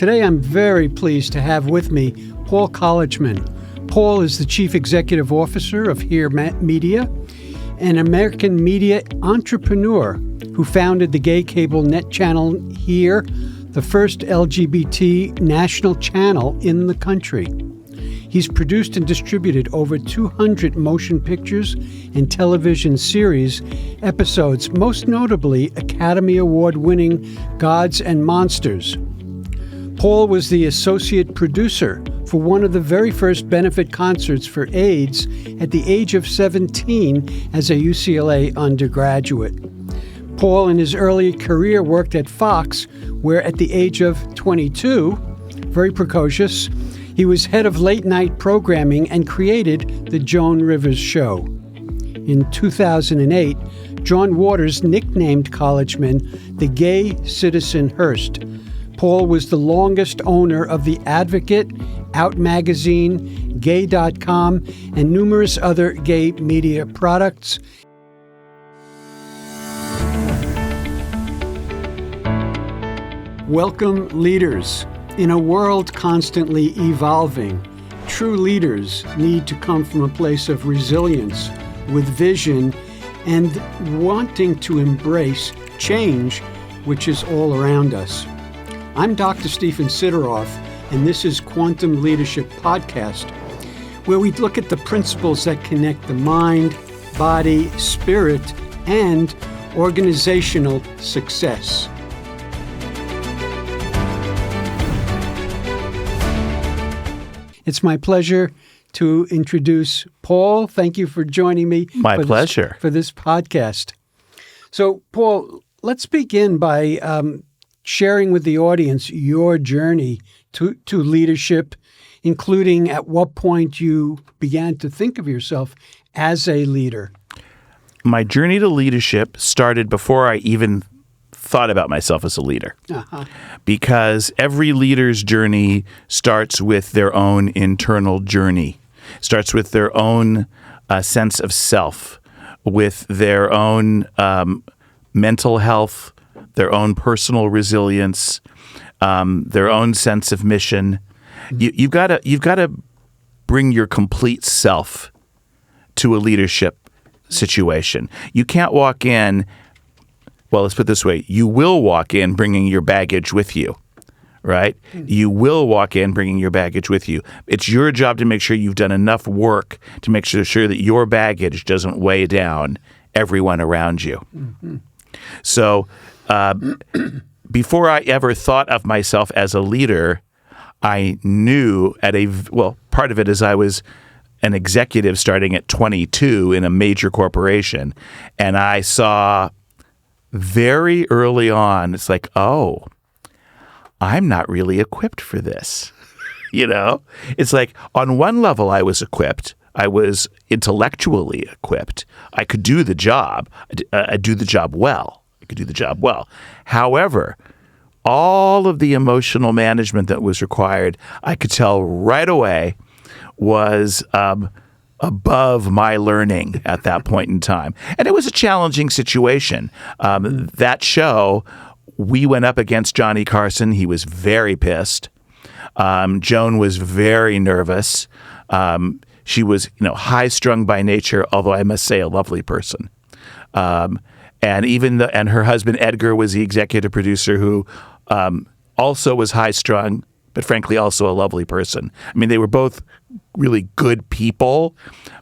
Today I'm very pleased to have with me Paul Colichman. Paul is the Chief Executive Officer of Here Media, an American media entrepreneur who founded the gay cable net channel Here, the first LGBT national channel in the country. He's produced and distributed over 200 motion pictures and television series episodes, most notably Academy Award-winning Gods and Monsters. Paul was the associate producer for one of the very first benefit concerts for AIDS at the age of 17 as a UCLA undergraduate. Paul, in his early career, worked at Fox, where at the age of 22, very precocious, he was head of late-night programming and created The Joan Rivers Show. In 2008, John Waters nicknamed Colichman the Gay Citizen Hearst. Paul was the longest owner of The Advocate, Out Magazine, Gay.com, and numerous other gay media products. Welcome, leaders. In a world constantly evolving, true leaders need to come from a place of resilience, with vision, and wanting to embrace change, which is all around us. I'm Dr. Stephen Sideroff, and this is Quantum Leadership Podcast, where we look at the principles that connect the mind, body, spirit, and organizational success. It's my pleasure to introduce Paul. Thank you for joining me. My pleasure. For this podcast. So, Paul, let's begin by sharing with the audience your journey to leadership, including at what point you began to think of yourself as a leader. My journey to leadership started before I even thought about myself as a leader. Because every leader's journey starts with their own internal journey, starts with their own sense of self, with their own mental health, their own personal resilience, their own sense of mission. You've got to bring your complete self to a leadership situation. You can't walk in. Well, let's put it this way. You will walk in bringing your baggage with you, right? You will walk in bringing your baggage with you. It's your job to make sure you've done enough work to make sure that your baggage doesn't weigh down everyone around you. Mm-hmm. So before I ever thought of myself as a leader, I knew part of it is I was an executive starting at 22 in a major corporation, and I saw very early on, it's like, oh, I'm not really equipped for this. It's like on one level I was equipped. I was intellectually equipped. I could do the job. I do the job well. I could do the job well. However, all of the emotional management that was required, I could tell right away was above my learning at that point in time. And it was a challenging situation. That show, we went up against Johnny Carson. He was very pissed. Joan was very nervous. She was, high-strung by nature, although I must say a lovely person. And her husband Edgar was the executive producer who also was high-strung, but frankly also a lovely person. I mean, they were both really good people,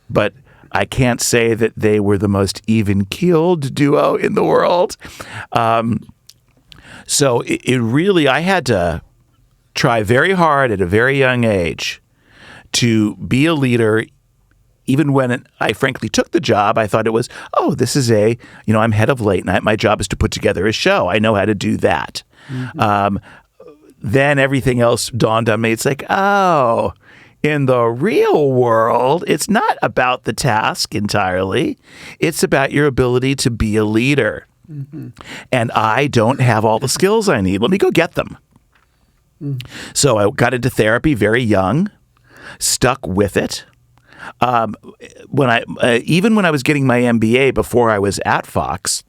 but I can't say that they were the most even-keeled duo in the world. So I had to try very hard at a very young age to be a leader. Even when I frankly took the job, I thought it was, this is I'm head of late night. My job is to put together a show. I know how to do that. Mm-hmm. Then everything else dawned on me. It's like, in the real world, it's not about the task entirely. It's about your ability to be a leader. Mm-hmm. And I don't have all the skills I need. Let me go get them. Mm-hmm. So I got into therapy very young, stuck with it. Even when I was getting my MBA before I was at Fox,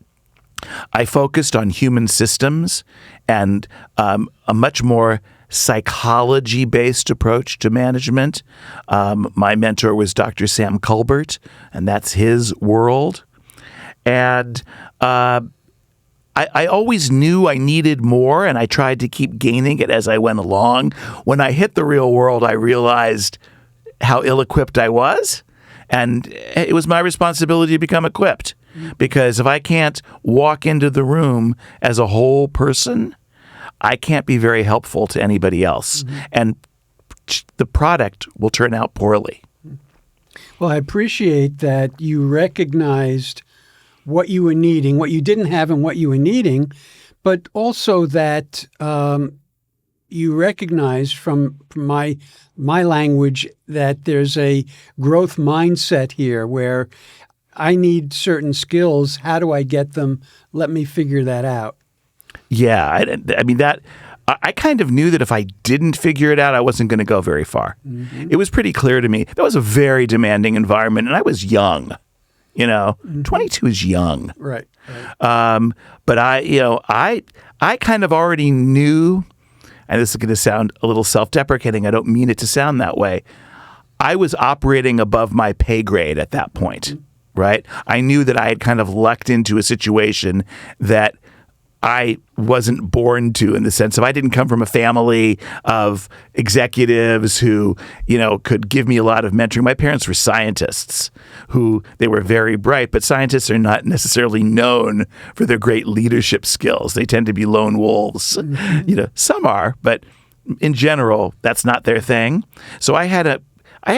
I focused on human systems and a much more psychology-based approach to management. My mentor was Dr. Sam Culbert, and that's his world. And I always knew I needed more, and I tried to keep gaining it as I went along. When I hit the real world, I realized how ill-equipped I was, and it was my responsibility to become equipped. Because if I can't walk into the room as a whole person, I can't be very helpful to anybody else. And the product will turn out poorly. Well, I appreciate that you recognized what you were needing, what you didn't have and what you were needing, but also that you recognize from my language that there's a growth mindset here where I need certain skills. How do I get them? Let me figure that out. Yeah, I mean, I kind of knew that if I didn't figure it out, I wasn't going to go very far. It was pretty clear to me. That was a very demanding environment, and I was young. 22 is young. Right. But I kind of already knew, and this is going to sound a little self-deprecating. I don't mean it to sound that way. I was operating above my pay grade at that point, right? I knew that I had kind of lucked into a situation that I wasn't born to, in the sense of I didn't come from a family of executives who, could give me a lot of mentoring. My parents were scientists they were very bright, but scientists are not necessarily known for their great leadership skills. They tend to be lone wolves. Some are, but in general, that's not their thing. So I had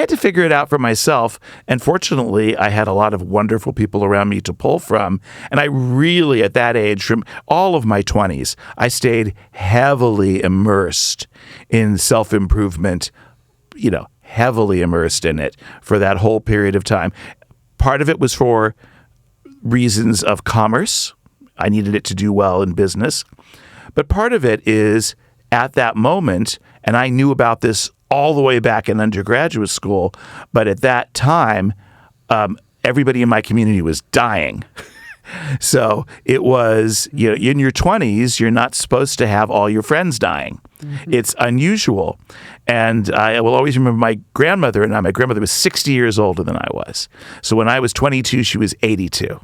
to figure it out for myself. And fortunately, I had a lot of wonderful people around me to pull from. And I really, at that age, from all of my 20s, I stayed heavily immersed in self-improvement, heavily immersed in it for that whole period of time. Part of it was for reasons of commerce. I needed it to do well in business. But part of it is at that moment, and I knew about this all the way back in undergraduate school, but at that time, everybody in my community was dying. So it was, in your 20s, you're not supposed to have all your friends dying. It's unusual. And I will always remember my grandmother and I. My grandmother was 60 years older than I was. So when I was 22, she was 82.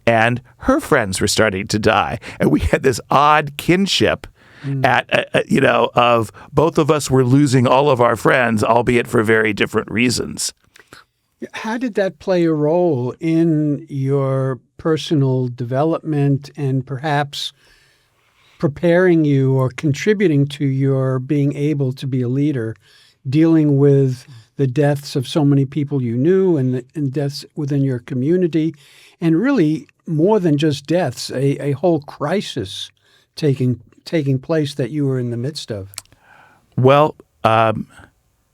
And her friends were starting to die. And we had this odd kinship of both of us were losing all of our friends, albeit for very different reasons. How did that play a role in your personal development and perhaps preparing you or contributing to your being able to be a leader, dealing with the deaths of so many people you knew and deaths within your community, and really more than just deaths, a whole crisis taking place that you were in the midst of? Well,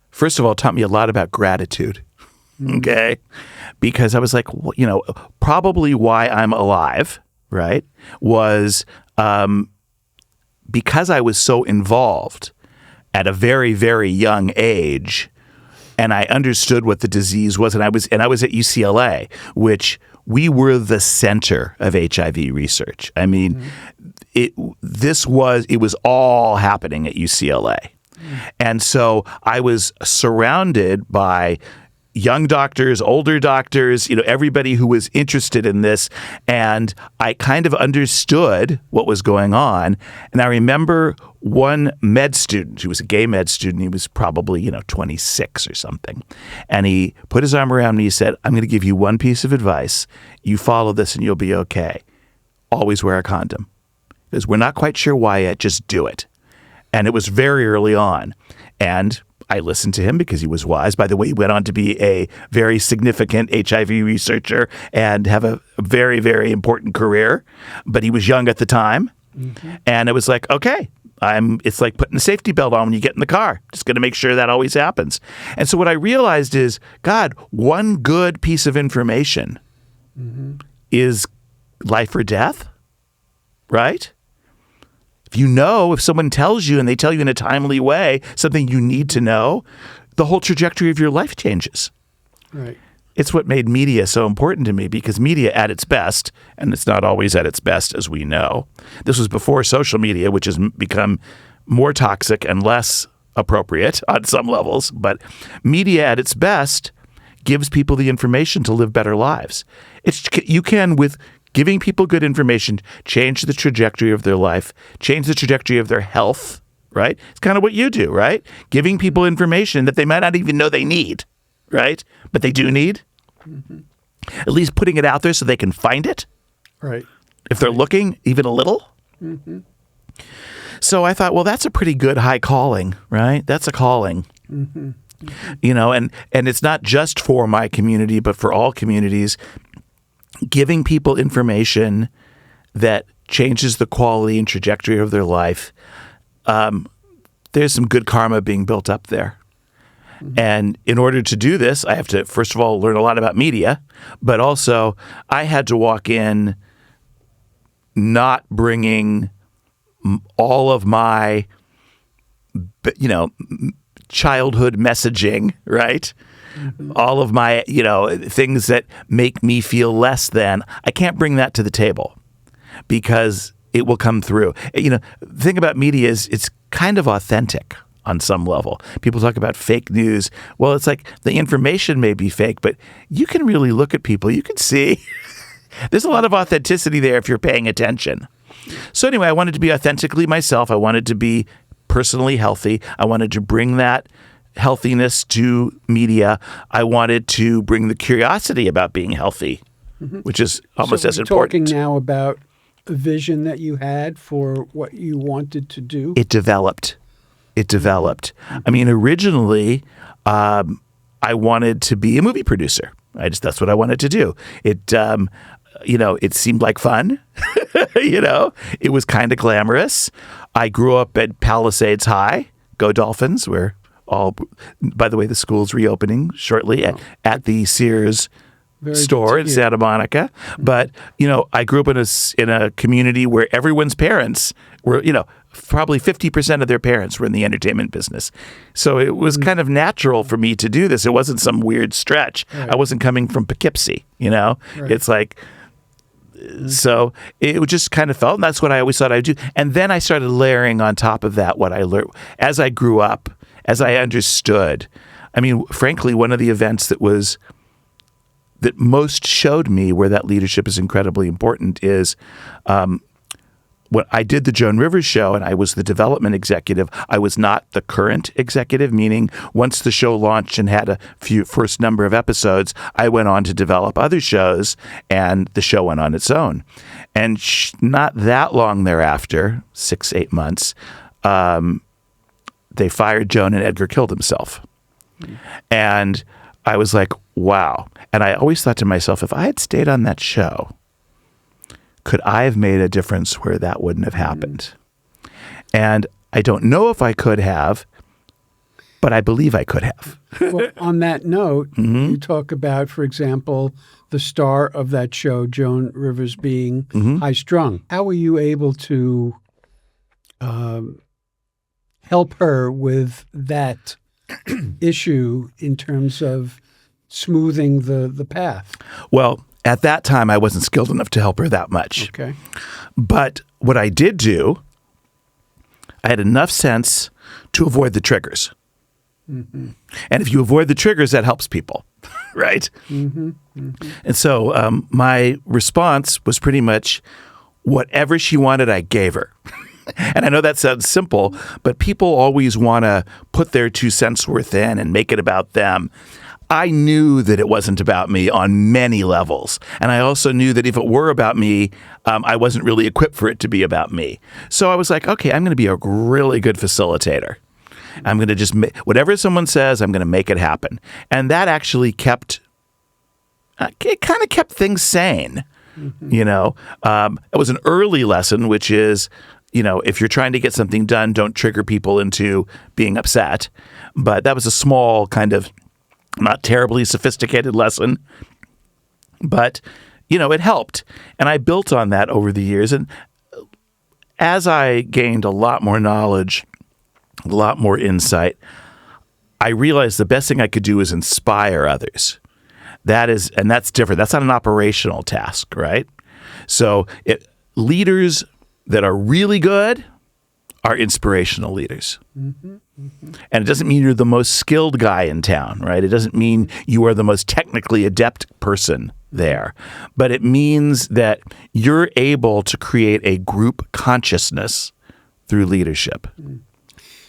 first of all, it taught me a lot about gratitude. Okay. Because I was like, probably why I'm alive, right, was because I was so involved at a very, very young age, and I understood what the disease was, and I was at UCLA, which we were the center of HIV research. I mean, it was all happening at UCLA. And so I was surrounded by young doctors, older doctors, everybody who was interested in this. And I kind of understood what was going on. And I remember one med student who was a gay med student. He was probably, 26 or something. And he put his arm around me. He said, "I'm going to give you one piece of advice. You follow this and you'll be okay. Always wear a condom. Because we're not quite sure why yet. Just do it." And it was very early on. And I listened to him because he was wise. By the way, he went on to be a very significant HIV researcher and have a very, very important career. But he was young at the time. And it was like, okay, it's like putting a safety belt on when you get in the car. Just going to make sure that always happens. And so what I realized is, God, one good piece of information is life or death, right? If someone tells you and they tell you in a timely way something you need to know, the whole trajectory of your life changes. Right. It's what made media so important to me, because media at its best, and it's not always at its best as we know. This was before social media, which has become more toxic and less appropriate on some levels. But media at its best gives people the information to live better lives. You can, with giving people good information, change the trajectory of their life, change the trajectory of their health, right? It's kind of what you do, right? Giving people information that they might not even know they need, right? But they do need. Mm-hmm. At least putting it out there so they can find it. Right. If they're looking even a little. Mm-hmm. So I thought, well, that's a pretty good high calling, right? That's a calling. Mm-hmm. Mm-hmm. And it's not just for my community, but for all communities, giving people information that changes the quality and trajectory of their life. There's some good karma being built up there. Mm-hmm. And in order to do this, I have to, first of all, learn a lot about media, but also I had to walk in not bringing all of my, childhood messaging, right? Mm-hmm. All of my, things that make me feel less than. I can't bring that to the table because it will come through. The thing about media is it's kind of authentic on some level. People talk about fake news. Well, it's like the information may be fake, but you can really look at people. You can see there's a lot of authenticity there if you're paying attention. So anyway, I wanted to be authentically myself. I wanted to be personally healthy. I wanted to bring that healthiness to media. I wanted to bring the curiosity about being healthy, mm-hmm. which is almost as important. Talking now about a vision that you had for what you wanted to do. It developed. Mm-hmm. I mean, originally, I wanted to be a movie producer. That's what I wanted to do. It seemed like fun. It was kind of glamorous. I grew up at Palisades High, go Dolphins, where by the way, the school's reopening shortly at the Sears store in Santa Monica. Mm-hmm. But, I grew up in a community where everyone's parents were, probably 50% of their parents were in the entertainment business. So it was mm-hmm. kind of natural for me to do this. It wasn't some weird stretch. Right. I wasn't coming from Poughkeepsie, Right. It's like, so it just kind of felt, and that's what I always thought I'd do. And then I started layering on top of that what I learned as I grew up, as I understood. I mean, frankly, one of the events that most showed me where that leadership is incredibly important is when I did the Joan Rivers show and I was the development executive. I was not the current executive, meaning once the show launched and had a first number of episodes, I went on to develop other shows and the show went on its own. And not that long thereafter, 6-8 months, they fired Joan and Edgar killed himself. And I was like, wow. And I always thought to myself, if I had stayed on that show, could I have made a difference where that wouldn't have happened? And I don't know if I could have, but I believe I could have. Well, on that note, mm-hmm. you talk about, for example, the star of that show, Joan Rivers, being mm-hmm. high-strung. How were you able to help her with that issue in terms of smoothing the path? Well, at that time, I wasn't skilled enough to help her that much. Okay. But what I did do, I had enough sense to avoid the triggers. Mm-hmm. And if you avoid the triggers, that helps people, right? Mm-hmm. Mm-hmm. And so my response was pretty much whatever she wanted, I gave her. And I know that sounds simple, but people always want to put their 2 cents worth in and make it about them. I knew that it wasn't about me on many levels. And I also knew that if it were about me, I wasn't really equipped for it to be about me. So I was like, okay, I'm going to be a really good facilitator. I'm going to just, whatever someone says, I'm going to make it happen. And that actually kept things sane. Mm-hmm. It was an early lesson, which is, if you're trying to get something done, don't trigger people into being upset. But that was a small kind of not terribly sophisticated lesson, but, it helped. And I built on that over the years. And as I gained a lot more knowledge, a lot more insight, I realized the best thing I could do is inspire others. And that's different. That's not an operational task, right? So leaders that are really good are inspirational leaders. And it doesn't mean you're the most skilled guy in town, right? It doesn't mean you are the most technically adept person there. But it means that you're able to create a group consciousness through leadership.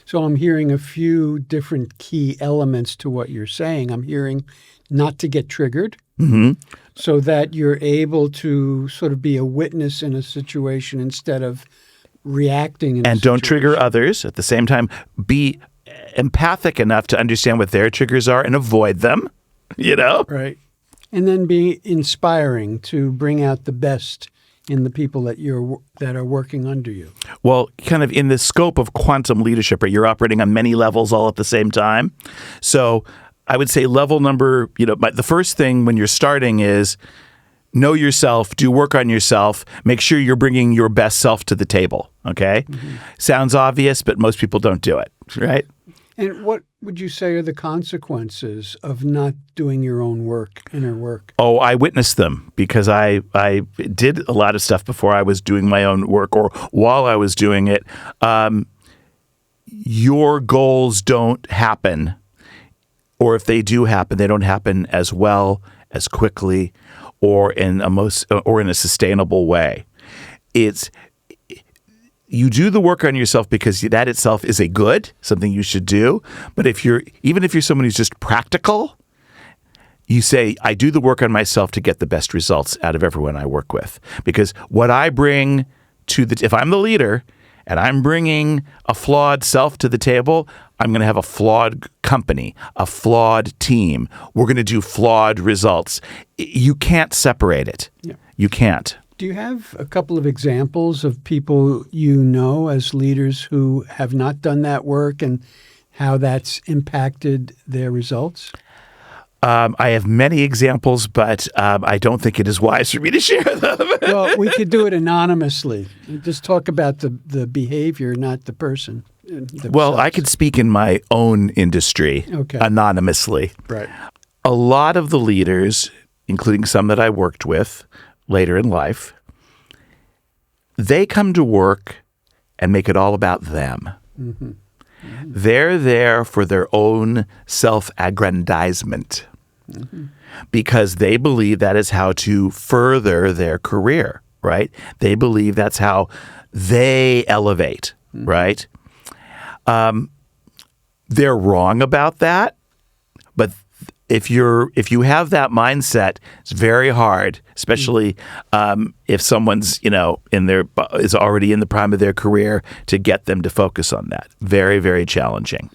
So I'm hearing a few different key elements to what you're saying. I'm hearing not to get triggered, so that you're able to sort of be a witness in a situation instead of reacting in a And don't situation. trigger others. At the same time, be empathic enough to understand what their triggers are and avoid them, you know? Right. And then be inspiring to bring out the best in the people that are working under you. Well, kind of in the scope of quantum leadership, right, you're operating on many levels all at the same time. So I would say level number, the first thing when you're starting is know yourself, do work on yourself, make sure you're bringing your best self to the table, okay? Sounds obvious, but most people don't do it, right? And what would you say are the consequences of not doing your own work, inner work? Oh, I witnessed them because I did a lot of stuff before I was doing my own work or while I was doing it. Your goals don't happen, or if they do happen, they don't happen as well, as quickly, or in a sustainable way. You do the work on yourself because that itself is something you should do. But even if you're someone who's just practical, you say, I do the work on myself to get the best results out of everyone I work with. Because what I bring if I'm the leader and I'm bringing a flawed self to the table, I'm going to have a flawed company, a flawed team. We're going to do flawed results. You can't separate it. Yeah. You can't. Do you have a couple of examples of people you know as leaders who have not done that work and how that's impacted their results? I have many examples, but I don't think it is wise for me to share them. Well, we could do it anonymously. Just talk about the behavior, not the person. Well, I could speak in my own industry anonymously. Right. A lot of the leaders, including some that I worked with later in life, they come to work and make it all about them. They're there for their own self-aggrandizement because they believe that is how to further their career, right? They believe that's how they elevate, right? They're wrong about that, but if you have that mindset, it's very hard, especially if someone's is already in the prime of their career, to get them to focus on that. Very, very challenging.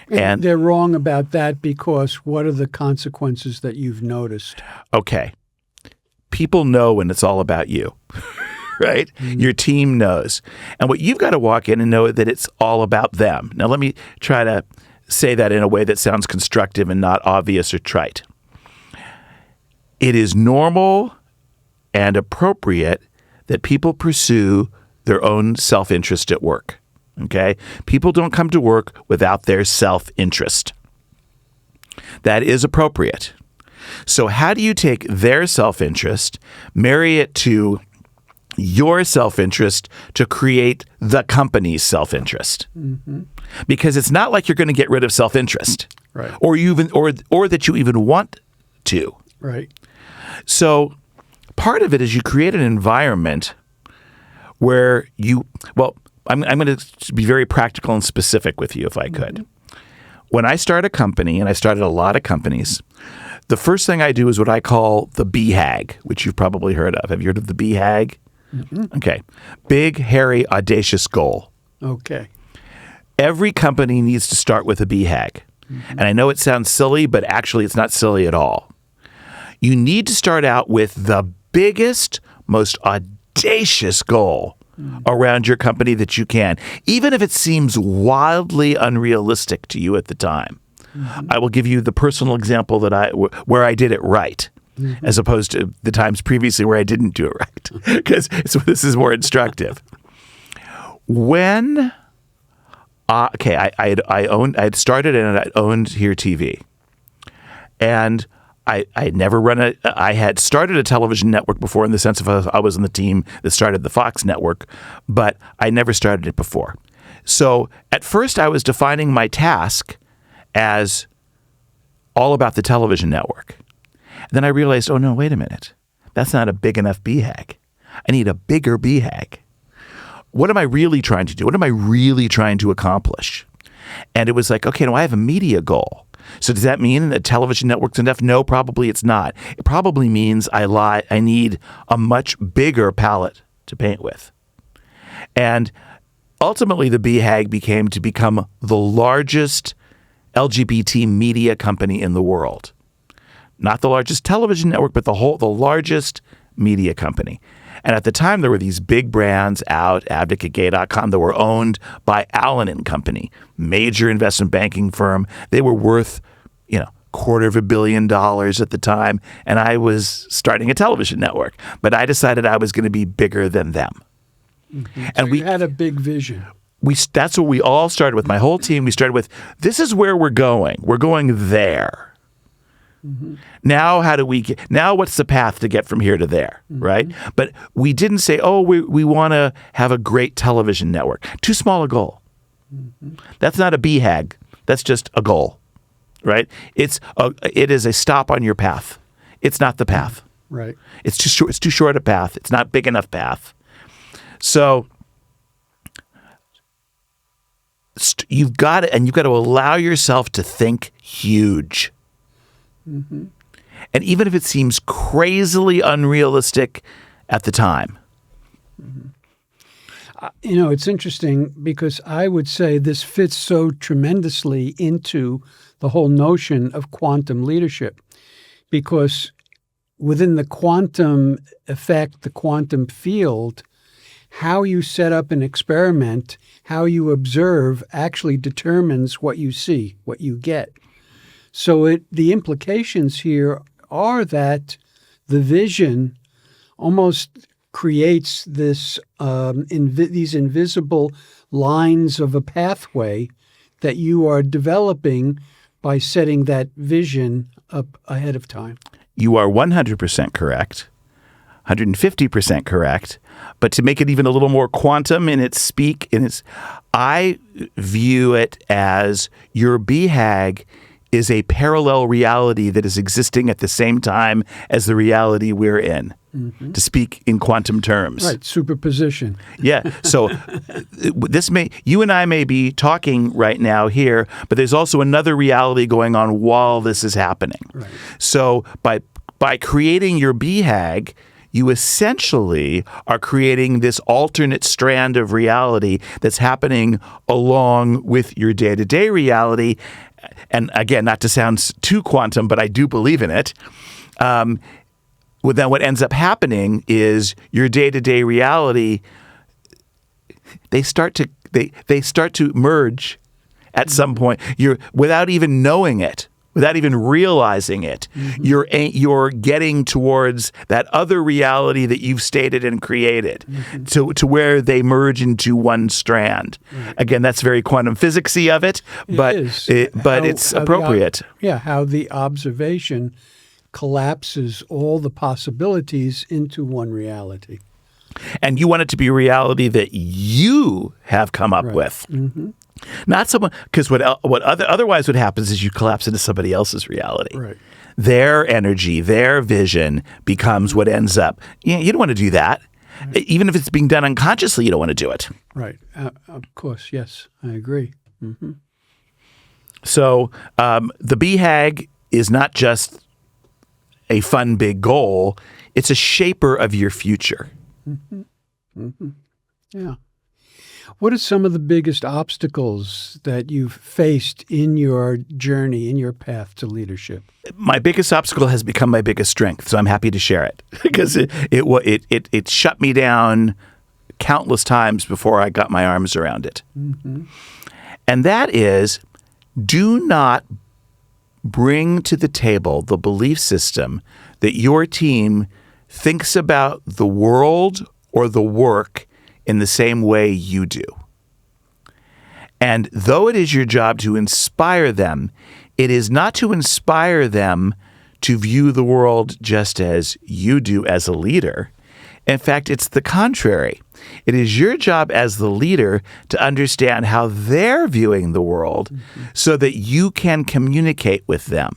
And they're wrong about that because what are the consequences that you've noticed? Okay, people know when it's all about you, right? Your team knows, and what you've got to walk in and know that it's all about them. Now, let me try to say that in a way that sounds constructive and not obvious or trite. It is normal and appropriate that people pursue their own self-interest at work, okay? People don't come to work without their self-interest. That is appropriate. So how do you take their self-interest, marry it to your self-interest to create the company's self-interest? Because it's not like you're going to get rid of self-interest, right? Or that you even want to, right? So part of it is you create an environment where I'm going to be very practical and specific with you, if I could. When I start a company, and I started a lot of companies, the first thing I do is what I call the BHAG, which you've probably heard of. Have you heard of the BHAG? Okay. Big, hairy, audacious goal. Okay. Every company needs to start with a BHAG. And I know it sounds silly, but actually it's not silly at all. You need to start out with the biggest, most audacious goal around your company that you can, even if it seems wildly unrealistic to you at the time. I will give you the personal example where I did it right, as opposed to the times previously where I didn't do it right, because this is more instructive. When I had started and I owned Here TV, and I had started a television network before, in the sense of I was on the team that started the Fox network, but I never started it before. So at first I was defining my task as all about the television network. And then I realized, oh no, wait a minute. That's not a big enough BHAG. I need a bigger BHAG. What am I really trying to do? What am I really trying to accomplish? And it was like, okay, no, I have a media goal. So does that mean that television network's enough? No, probably it's not. It probably means I need a much bigger palette to paint with. And ultimately, the BHAG become the largest LGBT media company in the world. Not the largest television network, but the largest media company. And at the time, there were these big brands out, AdvocateGay.com, that were owned by Allen and Company, major investment banking firm. They were worth, $250 million at the time. And I was starting a television network. But I decided I was going to be bigger than them. Mm-hmm. And we had a big vision. That's what we all started with. My whole team, we started with, this is where we're going. We're going there. Mm-hmm. Now, now what's the path to get from here to there, mm-hmm. right? But we didn't say, oh, we want to have a great television network. Too small a goal. Mm-hmm. That's not a BHAG. That's just a goal, right? It is a stop on your path. It's not the path. Right. It's too short a path. It's not big enough path. So you've got to allow yourself to think huge. Mm-hmm. And even if it seems crazily unrealistic at the time. Mm-hmm. It's interesting because I would say this fits so tremendously into the whole notion of quantum leadership, because within the quantum effect, the quantum field, how you set up an experiment, how you observe actually determines what you see, what you get. So the implications here are that the vision almost creates these invisible lines of a pathway that you are developing by setting that vision up ahead of time. You are 100% correct, 150% correct. But to make it even a little more quantum in its I view it as your BHAG is a parallel reality that is existing at the same time as the reality we're in, mm-hmm. to speak in quantum terms. Right, superposition. Yeah, so you and I may be talking right now here, but there's also another reality going on while this is happening. Right. So by creating your BHAG, you essentially are creating this alternate strand of reality that's happening along with your day-to-day reality. And again, not to sound too quantum, but I do believe in it. Then what ends up happening is your day-to-day reality, they start to merge at some point. Without even knowing it. Without even realizing it, mm-hmm. you're getting towards that other reality that you've stated and created, mm-hmm. to where they merge into one strand. Right. Again, that's very quantum physicsy of it, but it's appropriate. How the observation collapses all the possibilities into one reality. And you want it to be a reality that you have come up with. Mm-hmm. Not someone, because otherwise what happens is you collapse into somebody else's reality. Right. Their energy, their vision becomes what ends up. You don't want to do that. Right. Even if it's being done unconsciously, you don't want to do it. Right. Of course, yes, I agree. Mm-hmm. So the BHAG is not just a fun big goal. It's a shaper of your future. Mm-hmm. Mm-hmm. Yeah. What are some of the biggest obstacles that you've faced in your journey, in your path to leadership? My biggest obstacle has become my biggest strength, so I'm happy to share it because it shut me down countless times before I got my arms around it. Mm-hmm. And that is, do not bring to the table the belief system that your team thinks about the world or the work in the same way you do. And though it is your job to inspire them, it is not to inspire them to view the world just as you do as a leader. In fact, it's the contrary. It is your job as the leader to understand how they're viewing the world so that you can communicate with them.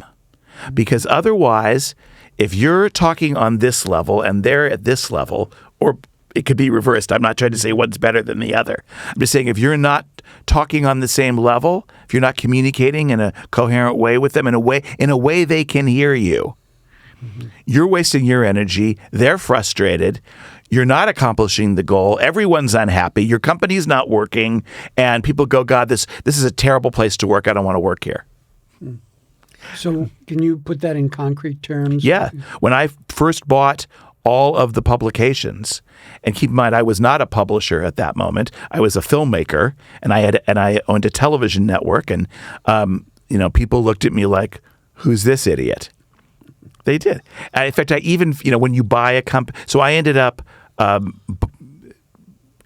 Because otherwise, if you're talking on this level and they're at this level, or it could be reversed. I'm not trying to say one's better than the other. I'm just saying if you're not talking on the same level, if you're not communicating in a coherent way with them, in a way they can hear you, you're wasting your energy. They're frustrated. You're not accomplishing the goal. Everyone's unhappy. Your company's not working, and people go, God, this is a terrible place to work. I don't want to work here. So can you put that in concrete terms? Yeah. When I first bought all of the publications, and keep in mind, I was not a publisher at that moment. I was a filmmaker, and I owned a television network, and people looked at me like, "Who's this idiot?" They did. And in fact, I even when you buy a company, so I ended up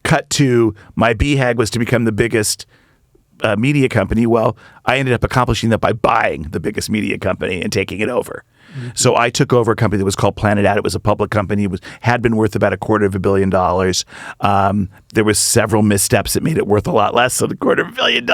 cut to my BHAG was to become the biggest media company. Well, I ended up accomplishing that by buying the biggest media company and taking it over. So I took over a company that was called Planet Ad. It was a public company. It had been worth about $250 million. There was several missteps that made it worth a lot less than $250 million.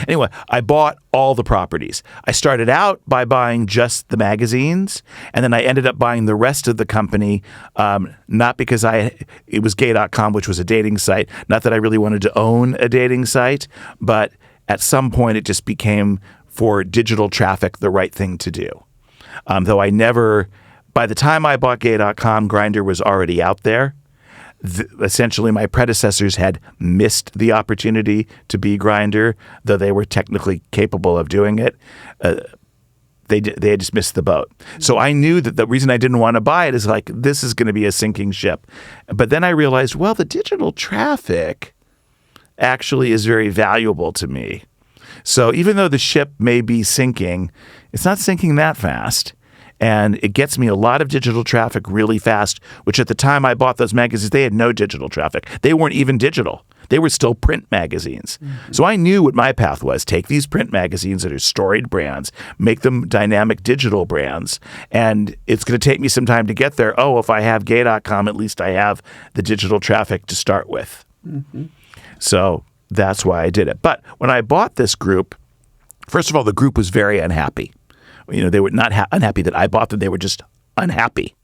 Anyway, I bought all the properties. I started out by buying just the magazines, and then I ended up buying the rest of the company, not because it was gay.com, which was a dating site. Not that I really wanted to own a dating site, but at some point it just became, for digital traffic, the right thing to do. Though by the time I bought gay.com, Grindr was already out there. Essentially, my predecessors had missed the opportunity to be Grindr, though they were technically capable of doing it. They had just missed the boat. So I knew that the reason I didn't want to buy it is like, this is going to be a sinking ship. But then I realized, well, the digital traffic actually is very valuable to me. So even though the ship may be sinking, it's not sinking that fast. And it gets me a lot of digital traffic really fast, which at the time I bought those magazines, they had no digital traffic. They weren't even digital. They were still print magazines. So I knew what my path was. Take these print magazines that are storied brands, make them dynamic digital brands, and it's going to take me some time to get there. Oh, if I have gay.com, at least I have the digital traffic to start with. So that's why I did it. But when I bought this group, first of all, the group was very unhappy. They were not unhappy that I bought them. They were just unhappy.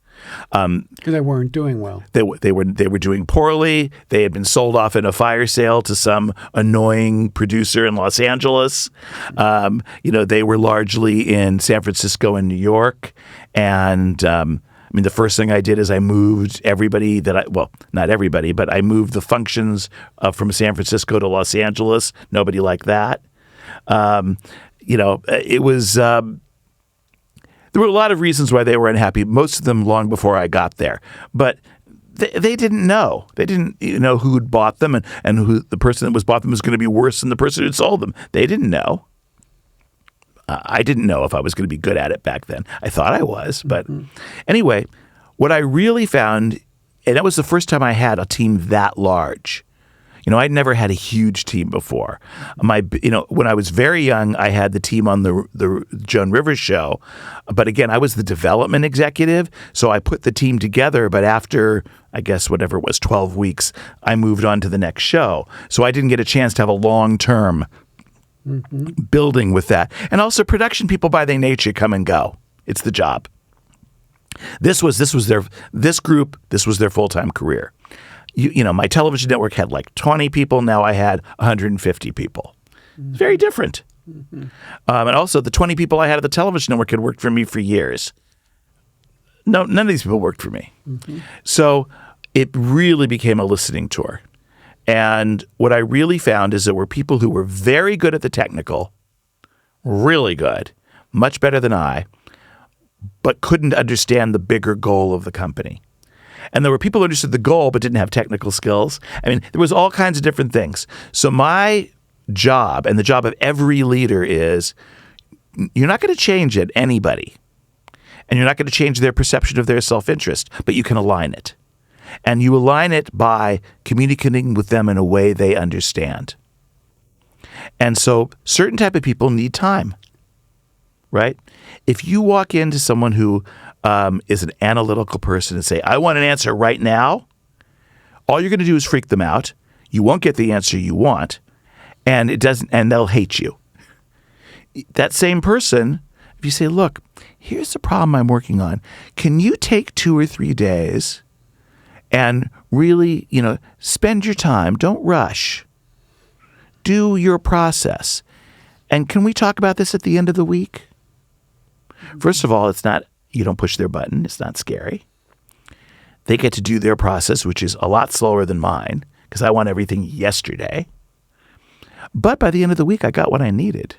Because they weren't doing well. They were doing poorly. They had been sold off in a fire sale to some annoying producer in Los Angeles. They were largely in San Francisco and New York. And the first thing I did is I moved everybody not everybody, but I moved the functions from San Francisco to Los Angeles. Nobody liked that. It was. There were a lot of reasons why they were unhappy, most of them long before I got there. But they didn't know. They didn't know who had bought them and who the person that was bought them was going to be worse than the person who sold them. They didn't know. I didn't know if I was going to be good at it back then. I thought I was. But anyway, what I really found, and that was the first time I had a team that large. I'd never had a huge team before. When I was very young, I had the team on the Joan Rivers show. But again, I was the development executive. So I put the team together. But after, I guess, whatever it was, 12 weeks, I moved on to the next show. So I didn't get a chance to have a long-term building with that. And also, production people by their nature come and go. It's the job. This was their full-time career. My television network had like 20 people. Now I had 150 people. It's very different. And also, the 20 people I had at the television network had worked for me for years. No, none of these people worked for me. So it really became a listening tour. And what I really found is there were people who were very good at the technical, really good, much better than I, but couldn't understand the bigger goal of the company. And there were people who understood the goal but didn't have technical skills. There was all kinds of different things. So my job, and the job of every leader, is you're not going to change anybody. And you're not going to change their perception of their self-interest, but you can align it. And you align it by communicating with them in a way they understand. And so certain type of people need time. right? If you walk into someone who is an analytical person and say, I want an answer right now, all you're going to do is freak them out. You won't get the answer you want, and they'll hate you. That same person, if you say, look, here's the problem I'm working on. Can you take 2 or 3 days and really, spend your time? Don't rush. Do your process. And can we talk about this at the end of the week? First of all, you don't push their button. It's not scary. They get to do their process, which is a lot slower than mine because I want everything yesterday. But by the end of the week, I got what I needed.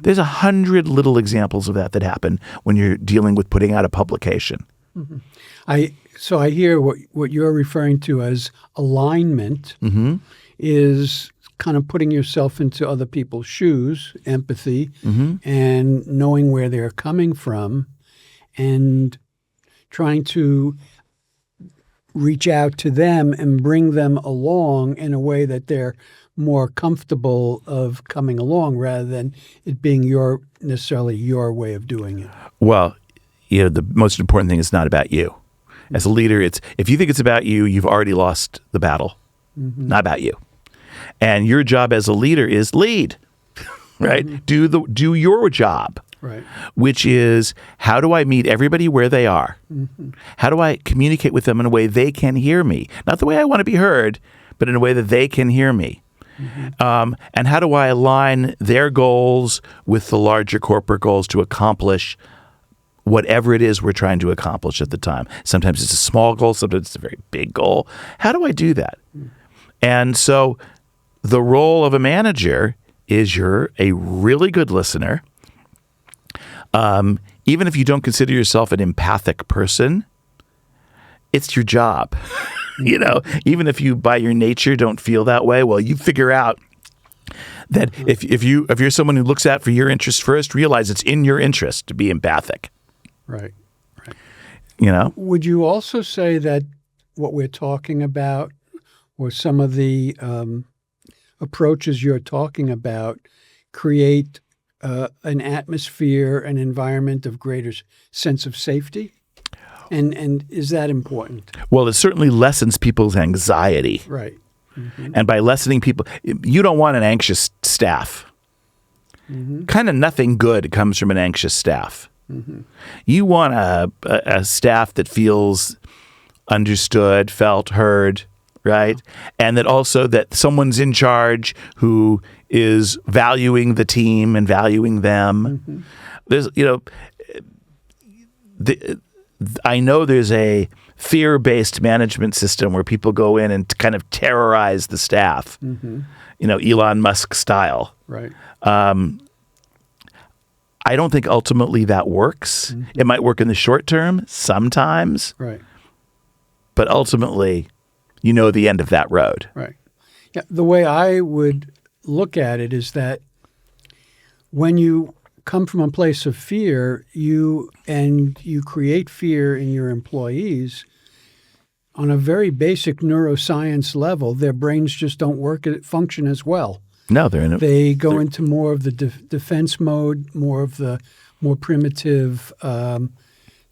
There's 100 little examples of that happen when you're dealing with putting out a publication. Mm-hmm. So I hear what you're referring to as alignment is kind of putting yourself into other people's shoes, empathy, and knowing where they're coming from and trying to reach out to them and bring them along in a way that they're more comfortable of coming along rather than it being necessarily your way of doing it. Well, the most important thing is not about you. As a leader, if you think it's about you, you've already lost the battle. Not about you. And your job as a leader is lead, right? Do your job, right? Which is, how do I meet everybody where they are? How do I communicate with them in a way they can hear me? Not the way I want to be heard, but in a way that they can hear me. And how do I align their goals with the larger corporate goals to accomplish whatever it is we're trying to accomplish at the time? Sometimes it's a small goal, sometimes it's a very big goal. How do I do that? And so the role of a manager is you're a really good listener. Even if you don't consider yourself an empathic person, it's your job. Even if you by your nature don't feel that way, well, you figure out that if you're someone who looks out for your interest first, realize it's in your interest to be empathic. Right. Would you also say that what we're talking about, or some of the approaches you're talking about, create an atmosphere, an environment of greater sense of safety? And is that important? Well, it certainly lessens people's anxiety. Right. And by lessening people, you don't want an anxious staff. Kind of nothing good comes from an anxious staff. You want a staff that feels understood, felt heard, right? And that someone's in charge who is valuing the team and valuing them. There's, I know there's a fear-based management system where people go in and kind of terrorize the staff, Elon Musk style. Right. I don't think ultimately that works. It might work in the short term sometimes. Right. But ultimately, the end of that road. Right. Yeah, the way I would look at it is that when you come from a place of fear, you create fear in your employees on a very basic neuroscience level. Their brains just don't function as well. No, they go into more of the defense mode, more of the more primitive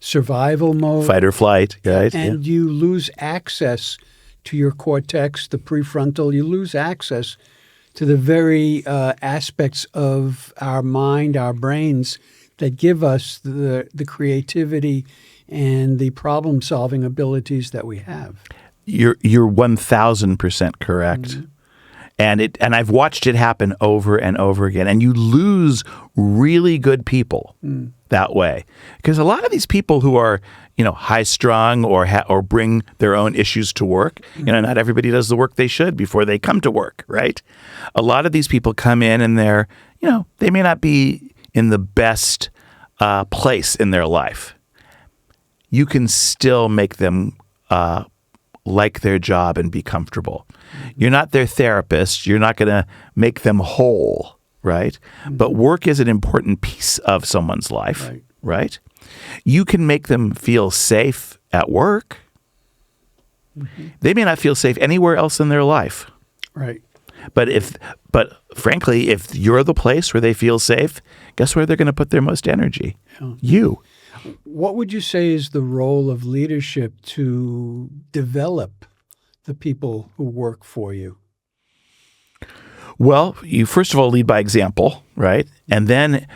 survival mode. Fight or flight, right? And you lose access to your cortex, the prefrontal. You lose access to the very aspects of our mind, our brains, that give us the creativity and the problem-solving abilities that we have. You're 1,000% correct. And I've watched it happen over and over again. And you lose really good people that way. Because a lot of these people who are, high-strung or bring their own issues to work, not everybody does the work they should before they come to work, right? A lot of these people come in and they're, they may not be in the best place in their life. You can still make them like their job and be comfortable. You're not their therapist. You're not going to make them whole, right? But work is an important piece of someone's life, right? You can make them feel safe at work. They may not feel safe anywhere else in their life. Right. But frankly, if you're the place where they feel safe, guess where they're going to put their most energy? Yeah. You. What would you say is the role of leadership to develop the people who work for you? Well, you first of all lead by example, right? And then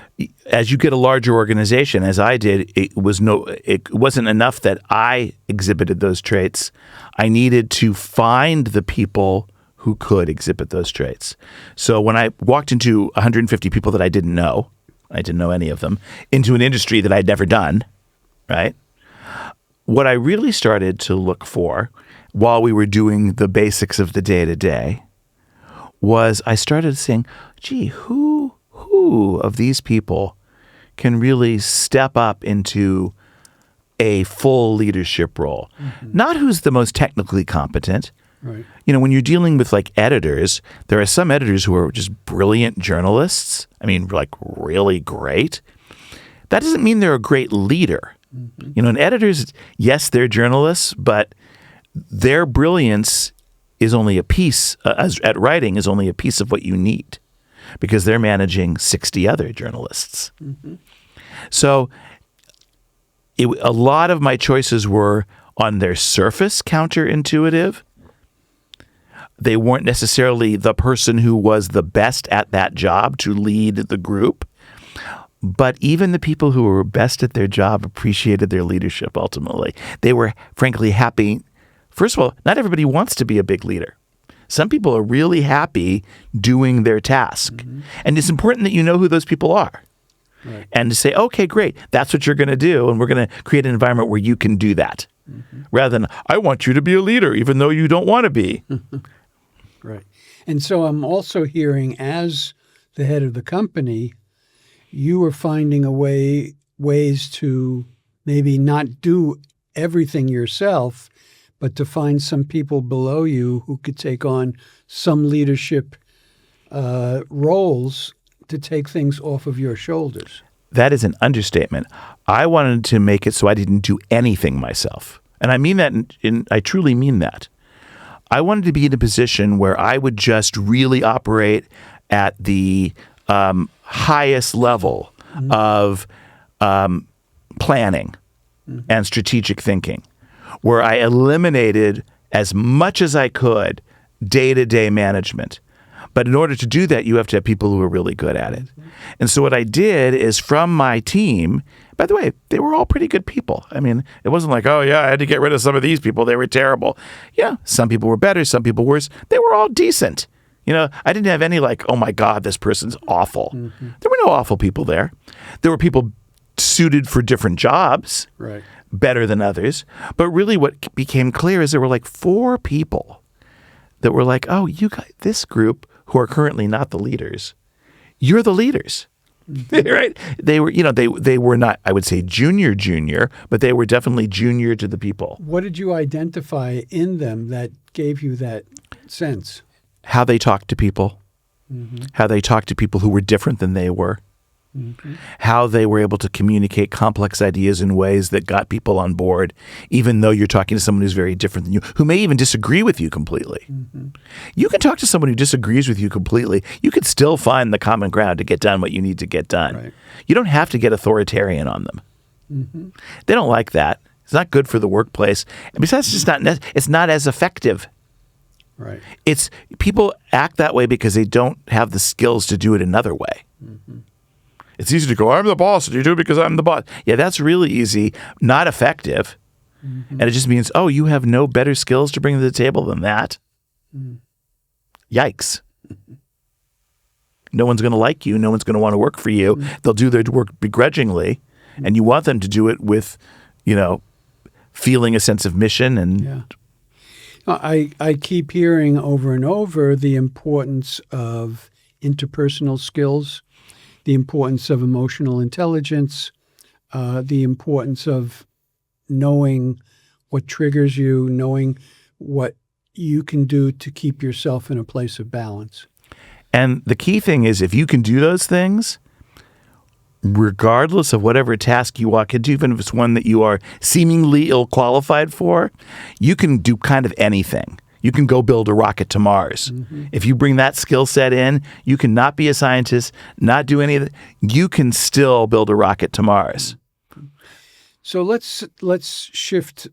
as you get a larger organization, as I did, it wasn't enough that I exhibited those traits. I needed to find the people who could exhibit those traits. So when I walked into 150 people that I didn't know any of them, into an industry that I'd never done, right? What I really started to look for while we were doing the basics of the day-to-day was I started saying, gee, who of these people can really step up into a full leadership role? Mm-hmm. Not who's the most technically competent. Right. When you're dealing with like editors, there are some editors who are just brilliant journalists. I mean, like really great. That doesn't mean they're a great leader. Mm-hmm. And editors, yes, they're journalists, but their brilliance is only a piece, at writing, is only a piece of what you need because they're managing 60 other journalists. Mm-hmm. So a lot of my choices were on their surface counterintuitive. They weren't necessarily the person who was the best at that job to lead the group. But even the people who were best at their job appreciated their leadership ultimately. They were, frankly, happy. First of all, not everybody wants to be a big leader. Some people are really happy doing their task. Mm-hmm. And it's important that you know who those people are. Right. And to say, okay, great, that's what you're going to do. And we're going to create an environment where you can do that. Mm-hmm. Rather than, I want you to be a leader, even though you don't want to be. Right. And so I'm also hearing, as the head of the company, you are finding ways to maybe not do everything yourself, but to find some people below you who could take on some leadership roles to take things off of your shoulders. That is an understatement. I wanted to make it so I didn't do anything myself. And I mean that, I truly mean that. I wanted to be in a position where I would just really operate at the highest level mm-hmm. of planning mm-hmm. and strategic thinking, where I eliminated as much as I could day-to-day management. But in order to do that, you have to have people who are really good at it. Mm-hmm. And so what I did is from my team, by the way, they were all pretty good people. I mean, it wasn't like, oh, yeah, I had to get rid of some of these people. They were terrible. Yeah, some people were better, some people worse. They were all decent. I didn't have any like, oh, my God, this person's awful. Mm-hmm. There were no awful people there. There were people suited for different jobs, right, better than others. But really what became clear is there were like 4 people that were like, oh, you guys, this group who are currently not the leaders, you're the leaders. Mm-hmm. Right? They were, they were not, I would say junior, but they were definitely junior to the people. What did you identify in them that gave you that sense? How they talked to people, mm-hmm. how they talked to people who were different than they were, mm-hmm. how they were able to communicate complex ideas in ways that got people on board, even though you're talking to someone who's very different than you, who may even disagree with you completely. Mm-hmm. You can talk to someone who disagrees with you completely. You could still find the common ground to get done what you need to get done. Right. You don't have to get authoritarian on them. Mm-hmm. They don't like that. It's not good for the workplace. And besides, it's not as effective. Right. It's people act that way because they don't have the skills to do it another way. Mm-hmm. It's easy to go, I'm the boss, and you do it because I'm the boss. Yeah, that's really easy, not effective. Mm-hmm. And it just means, oh, you have no better skills to bring to the table than that? Mm. Yikes. Mm-hmm. No one's going to like you. No one's going to want to work for you. Mm-hmm. They'll do their work begrudgingly, mm-hmm. and you want them to do it with, feeling a sense of mission. And yeah. I keep hearing over and over the importance of interpersonal skills, the importance of emotional intelligence, the importance of knowing what triggers you, knowing what you can do to keep yourself in a place of balance. And the key thing is if you can do those things, regardless of whatever task you walk into, even if it's one that you are seemingly ill-qualified for, you can do kind of anything. You can go build a rocket to Mars. Mm-hmm. If you bring that skill set in, you can not be a scientist, not do any of that. You can still build a rocket to Mars. So let's shift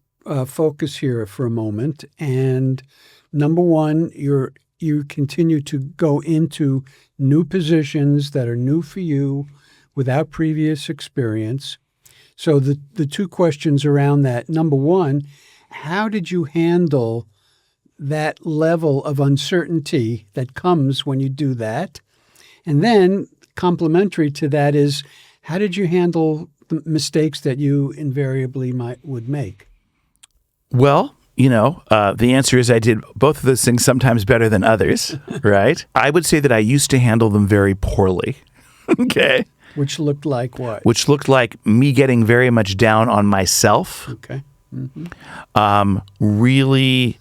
focus here for a moment. And number one, you continue to go into new positions that are new for you without previous experience. So the two questions around that. Number one, how did you handle that level of uncertainty that comes when you do that? And then complementary to that is, how did you handle the mistakes that you invariably would make? Well, the answer is I did both of those things sometimes better than others, right? I would say that I used to handle them very poorly. Okay. Which looked like what? Which looked like me getting very much down on myself. Okay. Mm-hmm. Really,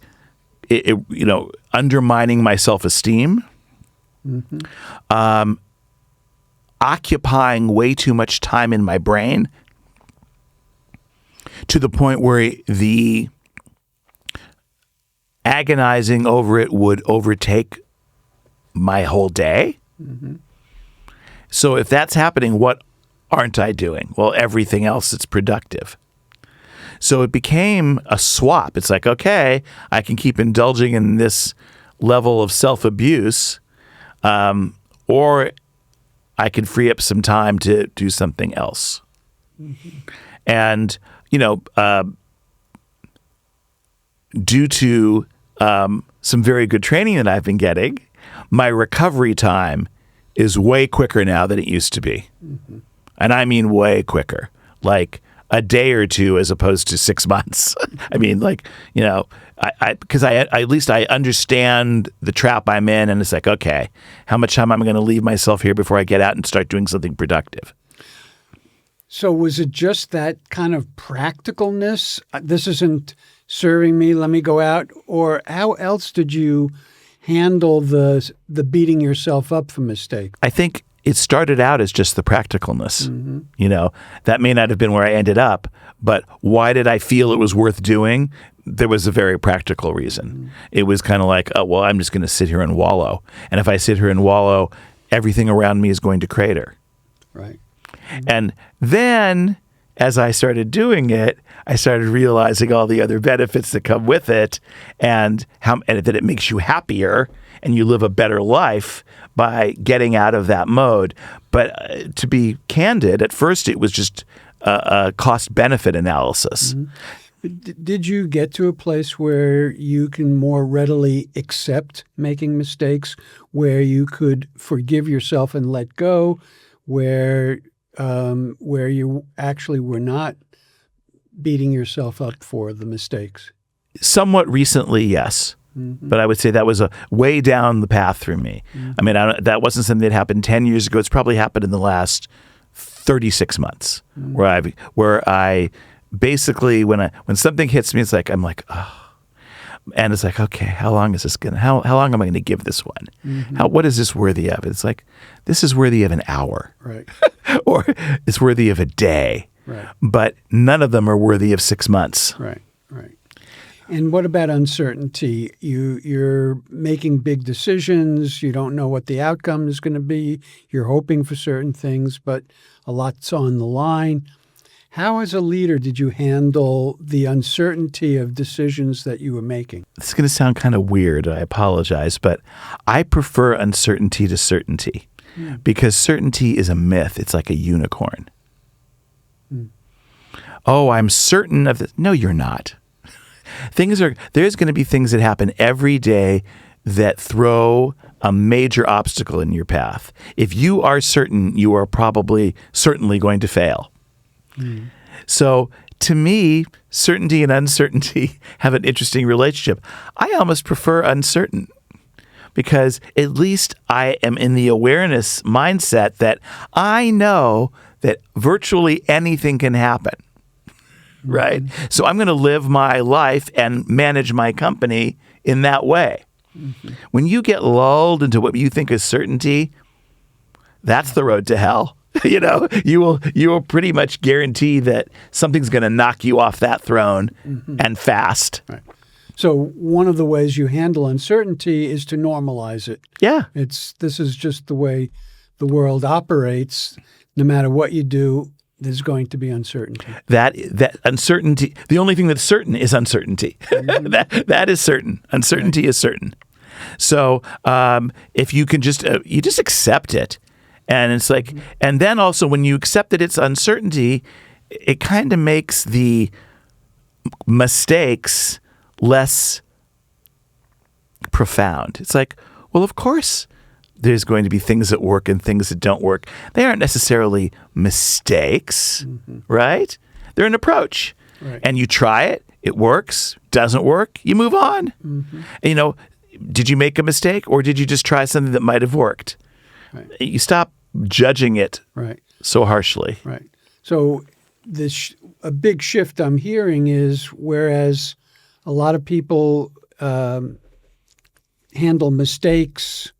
undermining my self-esteem. Mm-hmm. Occupying way too much time in my brain to the point where the agonizing over it would overtake my whole day. Mm-hmm. So if that's happening, what aren't I doing? Well, everything else that's productive. So it became a swap. It's like, okay, I can keep indulging in this level of self-abuse, or I could free up some time to do something else. Mm-hmm. And, due to some very good training that I've been getting, my recovery time is way quicker now than it used to be. Mm-hmm. And I mean way quicker, like a day or two as opposed to 6 months. I mean, because I at least I understand the trap I'm in, and it's like, okay, how much time am I going to leave myself here before I get out and start doing something productive? So was it just that kind of practicalness? This isn't serving me, let me go out? Or how else did you handle the beating yourself up for mistakes? I think it started out as just the practicalness. Mm-hmm. That may not have been where I ended up, but why did I feel it was worth doing? There was a very practical reason. Mm-hmm. It was kind of like, oh, well, I'm just going to sit here and wallow. And if I sit here and wallow, everything around me is going to crater. Right. Mm-hmm. And then as I started doing it, I started realizing all the other benefits that come with it, and that it makes you happier and you live a better life by getting out of that mode. But to be candid, at first it was just a cost-benefit analysis. Mm-hmm. Did you get to a place where you can more readily accept making mistakes, where you could forgive yourself and let go, where you actually were not beating yourself up for the mistakes? Somewhat recently, yes. Mm-hmm. But I would say that was a way down the path for me. Mm-hmm. I mean, that wasn't something that happened 10 years ago. It's probably happened in the last 36 months, mm-hmm. where I basically, when something hits me, I'm like, oh. And it's like, okay, how long is this how long am I going to give this one? Mm-hmm. What is this worthy of? It's like, this is worthy of an hour. Right. Or it's worthy of a day. Right. But none of them are worthy of 6 months. Right. And what about uncertainty? You're making big decisions. You don't know what the outcome is going to be. You're hoping for certain things, but a lot's on the line. How, as a leader, did you handle the uncertainty of decisions that you were making? This is going to sound kind of weird. I apologize, but I prefer uncertainty to certainty because certainty is a myth. It's like a unicorn. Oh, I'm certain of this. No, you're not. There's going to be things that happen every day that throw a major obstacle in your path. If you are certain, you are certainly going to fail. So to me, certainty and uncertainty have an interesting relationship. I almost prefer uncertain because at least I am in the awareness mindset that I know that virtually anything can happen. Right? Mm-hmm. So I'm going to live my life and manage my company in that way. Mm-hmm. When you get lulled into what you think is certainty, that's the road to hell. You will pretty much guarantee that something's going to knock you off that throne and fast. Right. So one of the ways you handle uncertainty is to normalize it. Yeah. This is just the way the world operates. No matter what you do, there's going to be uncertainty. That uncertainty, the only thing that's certain is uncertainty. that is certain. Uncertainty is certain. So if you can you just accept it. And it's like, and then also when you accept that it's uncertainty, it kind of makes the mistakes less profound. It's like, well, of course, there's going to be things that work and things that don't work. They aren't necessarily mistakes, right? They're an approach. Right. And you try it, it works, doesn't work, you move on. And, did you make a mistake or did you just try something that might have worked? Right. You stop judging it so harshly. Right. So a big shift I'm hearing is whereas a lot of people handle mistakes,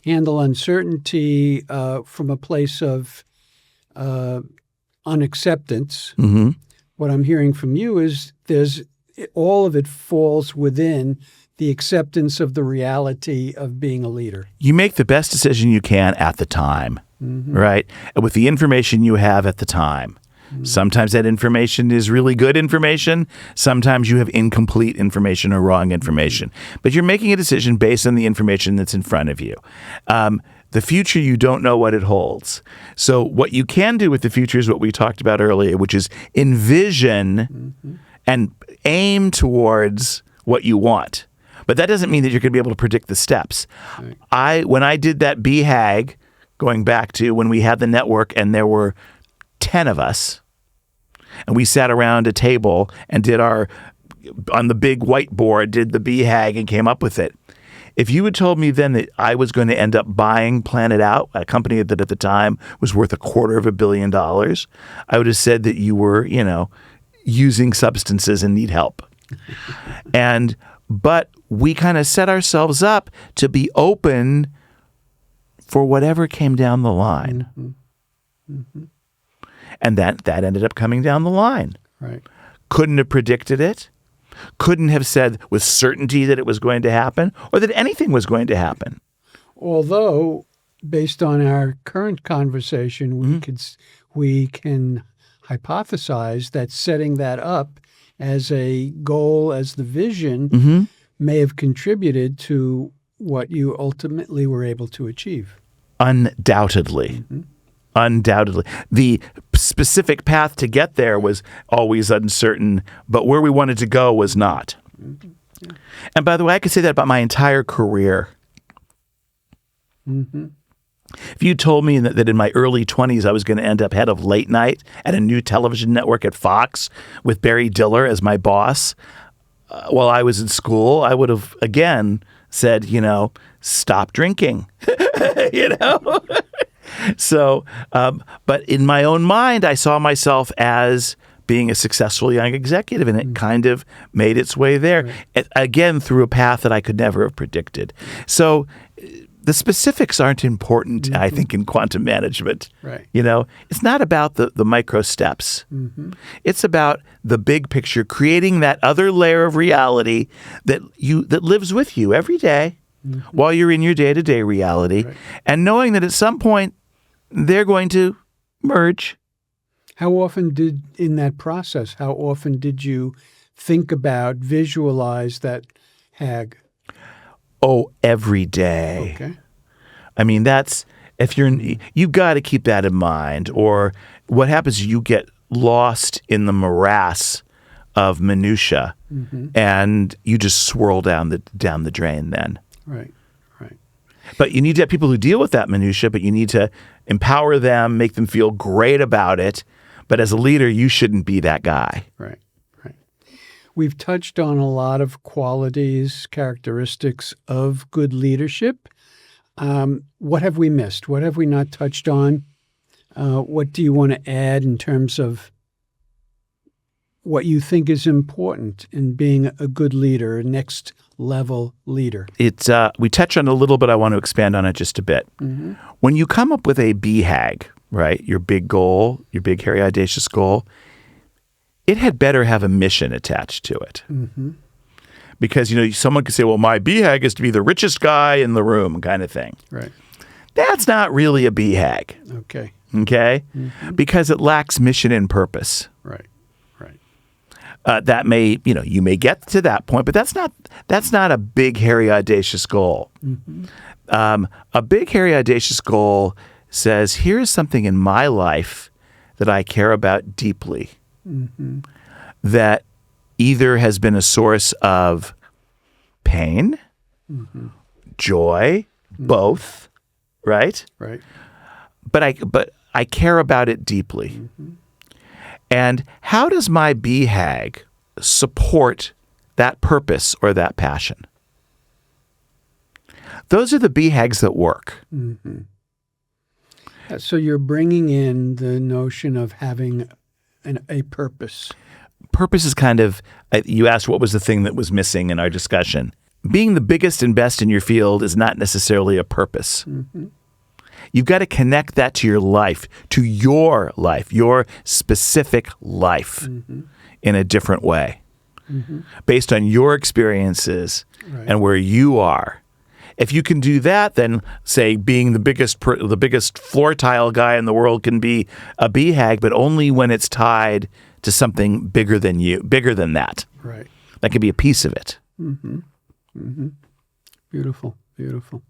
handle uncertainty from a place of unacceptance. What I'm hearing from you is all of it falls within the acceptance of the reality of being a leader. You make the best decision you can at the time, right? And with the information you have at the time. Sometimes that information is really good information. Sometimes you have incomplete information or wrong information. But you're making a decision based on the information that's in front of you. The future, you don't know what it holds. So what you can do with the future is what we talked about earlier, which is envision and aim towards what you want. But that doesn't mean that you're going to be able to predict the steps. Right. When I did that BHAG, going back to when we had the network and there were 10 of us, and we sat around a table and on the big whiteboard, did the BHAG and came up with it. If you had told me then that I was going to end up buying Planet Out, a company that at the time was worth $250 million, I would have said that you were, using substances and need help. But we kind of set ourselves up to be open for whatever came down the line. And that ended up coming down the line. Right. Couldn't have predicted it. Couldn't have said with certainty that it was going to happen or that anything was going to happen. Although, based on our current conversation, we can hypothesize that setting that up as a goal, as the vision, may have contributed to what you ultimately were able to achieve. Undoubtedly. Undoubtedly. The specific path to get there was always uncertain, but where we wanted to go was not. And by the way, I could say that about my entire career. If you told me that in my early 20s I was going to end up head of late night at a new television network at Fox with Barry Diller as my boss while I was in school, I would have, again, said, stop drinking, So, but in my own mind, I saw myself as being a successful young executive, and it kind of made its way there, again, through a path that I could never have predicted. So the specifics aren't important, I think, in quantum management. Right. It's not about the micro steps. It's about the big picture, creating that other layer of reality that lives with you every day while you're in your day-to-day reality, and knowing that at some point they're going to merge. How often did you think about, visualize that HAG? Oh, every day. Okay. I mean, you've got to keep that in mind, or what happens is you get lost in the morass of minutia and you just swirl down the drain then. Right. But you need to have people who deal with that minutia, but you need to empower them, make them feel great about it. But as a leader, you shouldn't be that guy. Right. We've touched on a lot of qualities, characteristics of good leadership. What have we missed? What have we not touched on? What do you want to add in terms of what you think is important in being a good leader, a next level leader? We touch on it a little bit. I want to expand on it just a bit. When you come up with a BHAG, right, your big goal, your big, hairy, audacious goal, it had better have a mission attached to it. Because, someone could say, well, my BHAG is to be the richest guy in the room kind of thing. Right. That's not really a BHAG. Okay. Okay? Mm-hmm. Because it lacks mission and purpose. Right. Right. That may, you may get to that point, but that's not a big, hairy, audacious goal. Mm-hmm. A big, hairy, audacious goal says, here's something in my life that I care about deeply, mm-hmm. that either has been a source of pain, mm-hmm. joy, mm-hmm. both, right? Right. But I care about it deeply. Mm-hmm. And how does my BHAG support that purpose or that passion? Those are the BHAGs that work. Mm-hmm. So you're bringing in the notion of having a purpose. Purpose is kind of, you asked what was the thing that was missing in our discussion. Being the biggest and best in your field is not necessarily a purpose. Mm-hmm. You've got to connect that to your life, your specific life, mm-hmm. in a different way, mm-hmm. based on your experiences right. and where you are. If you can do that, then say being the biggest floor tile guy in the world can be a BHAG, but only when it's tied to something bigger than you, bigger than that. Right. That can be a piece of it. Mm-hmm. Mm-hmm. Beautiful, beautiful.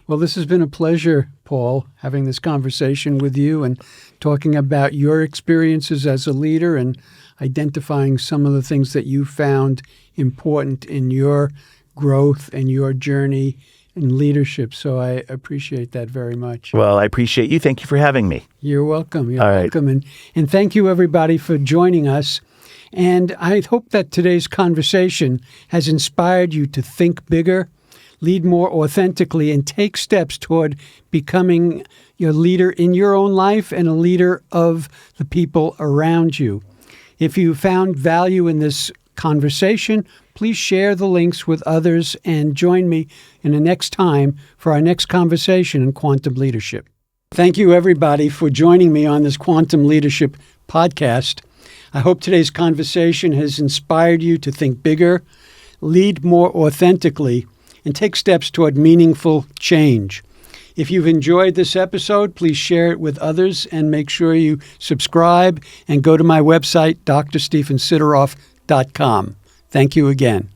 Well, this has been a pleasure, Paul, having this conversation with you and talking about your experiences as a leader and identifying some of the things that you found important in your growth and your journey in leadership. So I appreciate that very much. Well, I appreciate you. Thank you for having me. You're welcome. You're All welcome. Right. And thank you, everybody, for joining us. And I hope that today's conversation has inspired you to think bigger, lead more authentically, and take steps toward becoming your leader in your own life and a leader of the people around you. If you found value in this conversation, please share the links with others and join me in the next time for our next conversation in quantum leadership. Thank you, everybody, for joining me on this Quantum Leadership podcast. I hope today's conversation has inspired you to think bigger, lead more authentically, and take steps toward meaningful change. If you've enjoyed this episode, please share it with others and make sure you subscribe and go to my website, drstephensideroff.com. Thank you again.